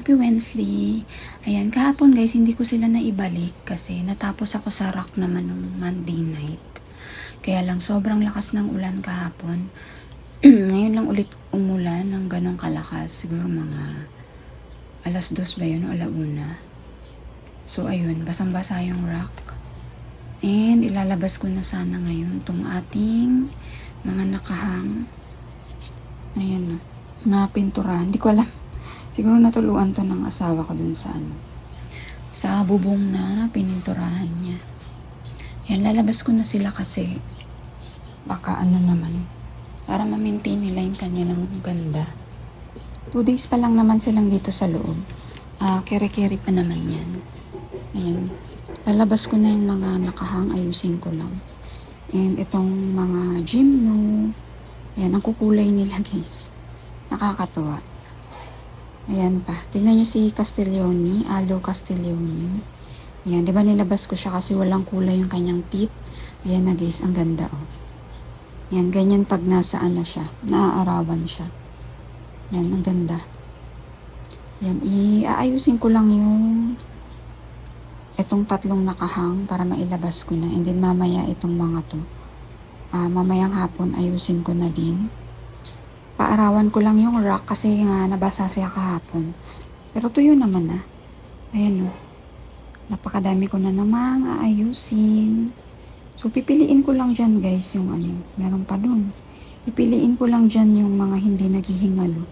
Happy Wednesday! Ayan, kahapon guys, hindi ko sila naibalik kasi natapos ako sa rock naman nung Monday night. Kaya lang, sobrang lakas ng ulan kahapon. Ngayon lang ulit umulan ng ganong kalakas. Siguro mga alas 2 ba yun o alauna. So ayun, basang-basa yung rock. And ilalabas ko na sana ngayon tong ating mga nakahang. Ayan na pinturahan. Hindi ko alam. Siguro natuluan to ng asawa ko dun sa sa bubong na pininturahan niya. Yan, lalabas ko na sila kasi baka naman, para ma-maintain nila yung kanilang ganda. 2 days pa lang naman silang dito sa loob. Kere-kere pa naman yan. Ayan, lalabas ko na yung mga nakahang, ayusin ko lang. And itong mga gymno, ayan, ang kukulay nila guys. Nakakatuwa. Ayan pa. Tingnan nyo si Castiglione, Alo Castiglione. Ayan, di ba nilabas ko siya kasi walang kulay yung kanyang teeth. Ayan na guys, ang ganda oh. Ayan, ganyan pag nasa siya, naaarawan siya. Ayan, ang ganda. Ayan, iaayusin ko lang yung itong 3 nakahang para mailabas ko na. And then mamaya itong mga to. Mamayang hapon ayusin ko na din. Paarawan ko lang yung rock kasi nga nabasa siya kahapon. Pero tuyo naman na. Ayan o. Napakadami ko na namang aayusin. So pipiliin ko lang dyan guys yung meron pa dun. Pipiliin ko lang dyan yung mga hindi naghihingalo.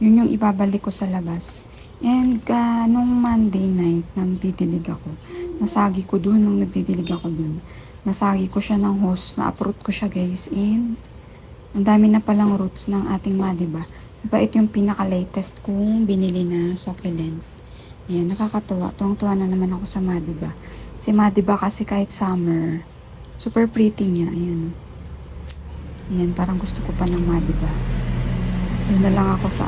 Yun yung ibabalik ko sa labas. And nung Monday night, nang didilig ako, nasagi ko dun, nung nagdidilig ako dun, nasagi ko siya ng hose, na-uproot ko siya guys, and ang dami na palang roots ng ating madiba. Diba ito yung pinaka-latest kong binili na succulent. Ayan, nakakatuwa. Tuwang-tuwa na naman ako sa madiba. Si madiba kasi kahit summer, super pretty niya. Ayan. Ayan, parang gusto ko pa ng madiba. Doon na lang ako sa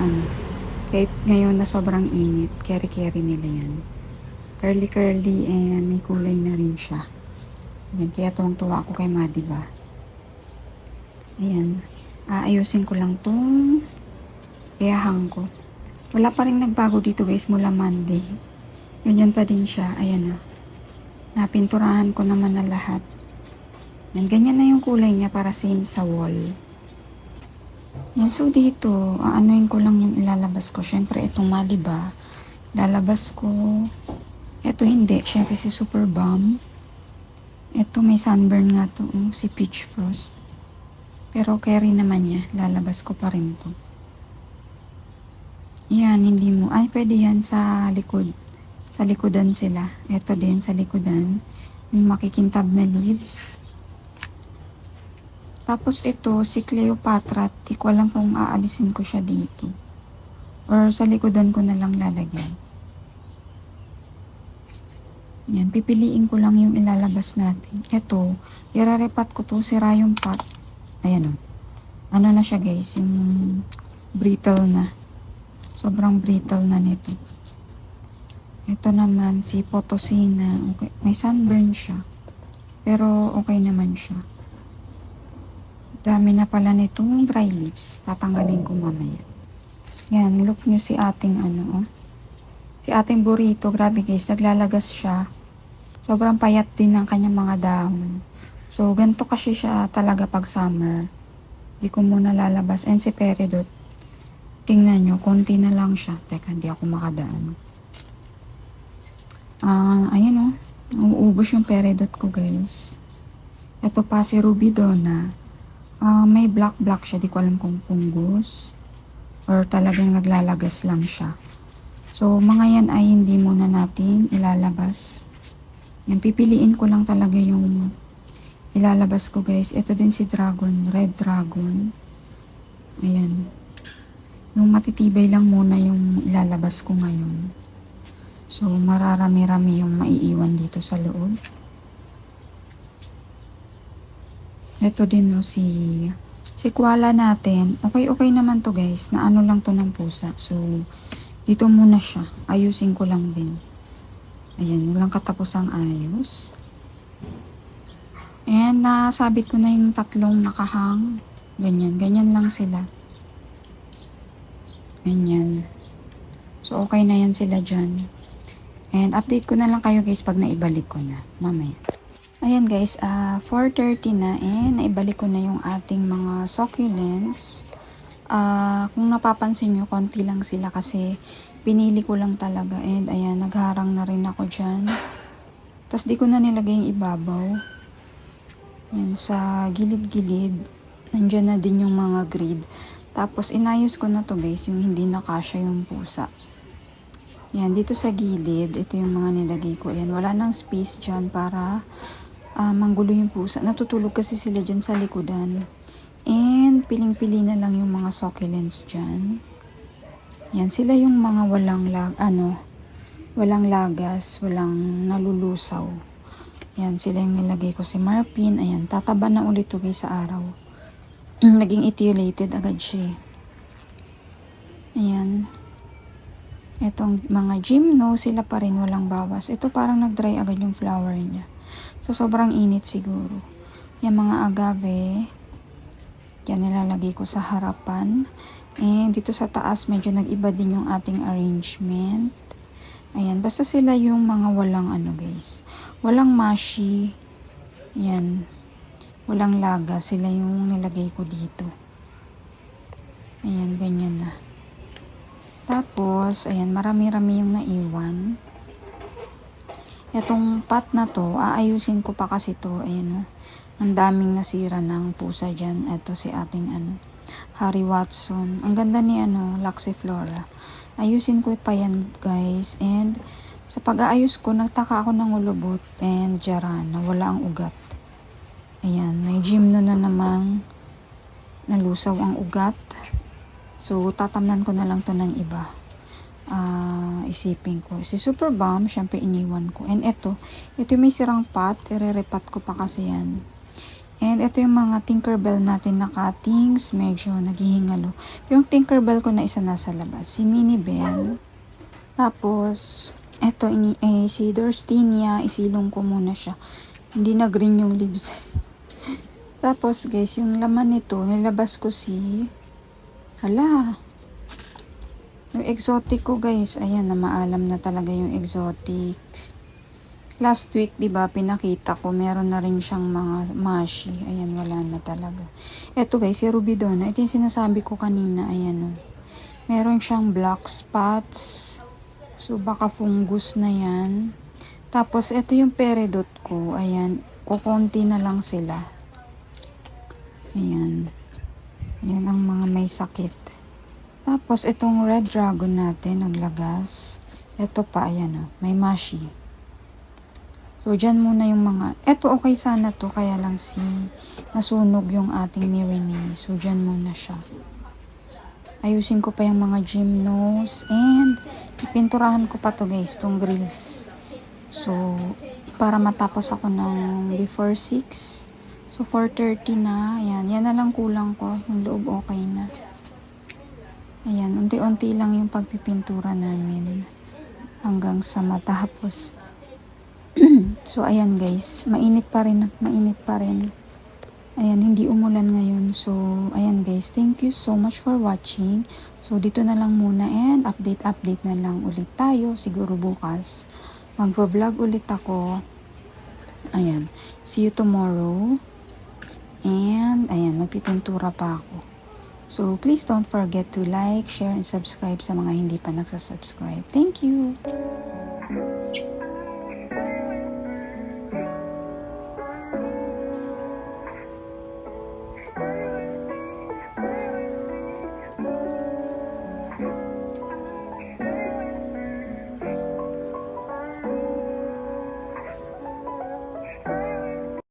kahit ngayon na sobrang init, carry nila yan. Curly and may kulay na rin siya. Ayan, kaya tuwang-tuwa ako kay madiba. Ayan. Aayusin ko lang tong iahang ko. Wala pa rin nagbago dito guys mula Monday. Ganyan pa din siya. Ayan na. Napinturahan ko naman na lahat. Yan, ganyan na yung kulay niya para same sa wall. Yan, so dito, aanuin ko lang yung ilalabas ko. Syempre, itong madiba, lalabas ko. Ito hindi. Syempre, si Super Balm. Ito, may sunburn nga to. Si Peach Frost. Pero carry naman niya. Lalabas ko pa rin to. Yan, hindi mo. Ay, pwede yan sa likod. Sa likodan sila. Ito din sa likodan. Yung makikintab na leaves. Tapos ito, si Cleopatra. Di ko alam kung aalisin ko siya dito. Or sa likodan ko na lang lalagay. Yan, pipiliin ko lang yung ilalabas natin. Ito, irarepat ko to. Sira yung pot. Ayan o. Ano na siya guys, yung brittle na. Sobrang brittle na nito. Ito naman si Potosina. Okay. May sunburn siya. Pero okay naman siya. Dami na pala nitong dry leaves. Tatanggalin ko mamaya. Yan, look nyo si ating Si ating burrito. Grabe guys, naglalagas siya. Sobrang payat din ng kanyang mga dahon. So, ganito kasi siya talaga pag summer. Di ko muna lalabas. And si Peridot, tingnan nyo, konti na lang siya. Teka, di ako makadaan. Ayan o. Uubos yung Peridot ko, guys. Ito pa si Rubidona. May black siya. Di ko alam kung fungus. Or talagang naglalagas lang siya. So, mga yan ay hindi muna natin ilalabas. Yan, pipiliin ko lang talaga yung ilalabas ko guys. Ito din si Dragon, Red Dragon. Ayan. Yung matitibay lang muna yung ilalabas ko ngayon. So, mararami-rami yung maiiwan dito sa loob. Ito din no, si koala natin. Okay naman to guys. Na lang to ng pusa. So, dito muna siya. Ayusin ko lang din. Ayan, walang katapusang ayos. And nasabit ko na yung 3 nakahang. Ganyan lang sila. Ganyan. So, okay na yan sila dyan. And update ko na lang kayo guys pag naibalik ko na. Mamaya. Ayan guys, 4:30 na and naibalik ko na yung ating mga succulents. Kung napapansin nyo, konti lang sila kasi pinili ko lang talaga. And ayan, nagharang na rin ako dyan. Tapos di ko na nilagay yung ibabaw. Yan, sa gilid-gilid. Nandiyan na din yung mga grid. Tapos inayos ko na to guys, yung hindi nakasya yung pusa. Yan, dito sa gilid, ito yung mga nilagay ko. Ayan, wala nang space dyan para manggulo yung pusa. Natutulog kasi sila dyan sa likodan. And piling-pili na lang yung mga succulents dyan. Yan, sila yung mga walang lagas, walang nalulusaw. Yan, sila yung nilagay ko si Marpin. Ayan, tataba na ulit to guys sa araw. Naging etiolated agad siya. Ayan. Etong mga gymno, sila pa rin walang bawas. Ito parang nag-dry agad yung flower niya. So, sobrang init siguro. Yan mga agave. Yan nilalagay ko sa harapan. And dito sa taas, medyo nag-iba din yung ating arrangement. Ayan, basta sila yung mga walang guys. Walang mashi. Ayan. Walang laga. Sila yung nilagay ko dito. Ayan, ganyan na. Tapos, ayan, marami-rami yung naiwan. Itong pot na to, aayusin ko pa kasi to. Ayan o. Ang daming nasira ng pusa dyan. Ito si ating Harry Watson. Ang ganda ni Laxiflora. Ayusin ko pa yan guys. And sa pag-aayos ko, nagtaka ako ng ulubot and jarana. Wala ang ugat. Ayan, may gymno na namang nalusaw ang ugat. So, tatamnan ko na lang to ng iba. Isipin ko. Si Super Bomb, syempre iniwan ko. And ito may sirang pot. Ire-repat ko pa kasi yan. And ito yung mga Tinkerbell natin na cuttings. Medyo naghihingalo. Yung Tinkerbell ko na isa nasa labas. Si Minibell. Tapos, ito si Dorstinia. Isilong ko muna siya. Hindi na green yung leaves. Tapos guys, yung laman nito, nilabas ko si yung exotic ko guys. Ayan, na maalam na talaga yung exotic. Last week, diba, pinakita ko, meron na rin siyang mga mashi. Ayan, wala na talaga. Ito guys, si Rubidona. Ito yung sinasabi ko kanina. Ayan o. Meron siyang black spots. So, baka fungus na yan. Tapos, ito yung peridot ko. Ayan, kukunti na lang sila. Ayan. Ayan ang mga may sakit. Tapos, itong red dragon natin, naglagas. Ito pa, ayan o. May mashi. So, dyan muna yung mga, eto okay sana to, kaya lang nasunog yung ating Mirini. So, dyan muna siya. Ayusin ko pa yung mga gymnos and ipinturahan ko pa to guys, tong grills. So, para matapos ako ng before 6. So, 4:30 na. Ayan, yan na lang kulang ko. Yung loob okay na. Ayan, unti-unti lang yung pagpipintura namin hanggang sa matapos. So, ayan guys, mainit pa rin. Ayan, hindi umulan ngayon. So, ayan guys, thank you so much for watching. So, dito na lang muna and update na lang ulit tayo. Siguro bukas, mag-vlog ulit ako. Ayan, see you tomorrow. And, ayan, magpipintura pa ako. So, please don't forget to like, share, and subscribe sa mga hindi pa nagsasubscribe. Thank you!